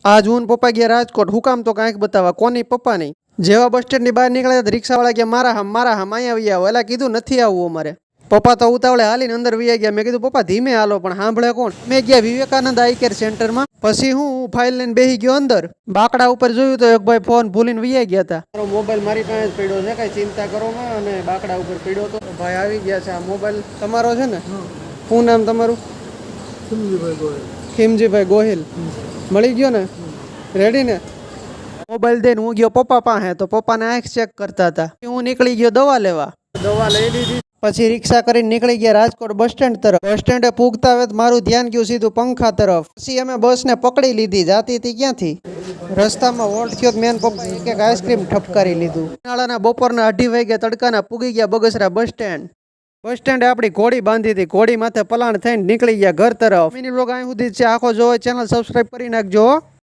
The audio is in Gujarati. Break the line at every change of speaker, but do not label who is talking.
આજ હું ને પપ્પા ગયા રાજકોટ. હું કામ તો કાંઈક બતાવવા. કોની? પપ્પા નહીં. જેવા બસ સ્ટેન્ડની બહાર નીકળ્યા તો રિક્ષાવાળા કે મારા હામ અહીંયા આવી આવો. એટલે કીધું નથી આવવું અમારે. પપ્પા તો ઉતાવળે હાલીને અંદર વી ગયા. મેં કીધું પપ્પા ધીમે હાલો, પણ સાંભળે કોણ? મેં ગયા વિવેકાનંદ આઈ કેર સેન્ટરમાં. પછી હું ફાઇલ લઈને બેસી ગયો અંદર. બાકડા ઉપર જોયું તો એક ભાઈ ફોન ભૂલીને વી ગયા હતા. મારો મોબાઈલ મારી પાસે જ પડ્યો છે, કઈ ચિંતા કરો માં. અને બાકડા ઉપર પડ્યો તો ભાઈ આવી ગયા છે. આ મોબાઈલ તમારો છે ને? શું નામ તમારું? ખીમજીભાઈ ગોહિલ. મળી ગયો ને? રેડી ને? મોબાઈલ દઈને હું ગયો પપ્પા પાસે, તો પપ્પાને આંખ ચેક કરતા હતા. હું નીકળી ગયો દવા લેવા. દવા લઈ લીધી. પછી રિક્ષા કરીને નીકળી ગયા રાજકોટ બસ સ્ટેન્ડ તરફ. બસ સ્ટેન્ડે પૂગતા વેત મારું ધ્યાન ગયું સીધું પંખા તરફ. પછી અમે બસને પકડી લીધી. જાતી હતી ક્યાંથી? રસ્તામાં વોલ્ટ થયો. મેન પપ્પા એક આઈસ્ક્રીમ ઠપકારી લીધું. ઉનાળાના બપોરના 2:30 વાગે તડકાના પૂગી ગયા બગસરા બસ સ્ટેન્ડ. બસ સ્ટેન્ડે આપણી ઘોડી બાંધી હતી. ઘોડી માથે પલાણ થઈને નીકળી ગયા ઘર તરફ. મિની બ્લોગ અહીં સુધી છે. આખો જોવો, ચેનલ સબસ્ક્રાઈબ કરી નાખજો.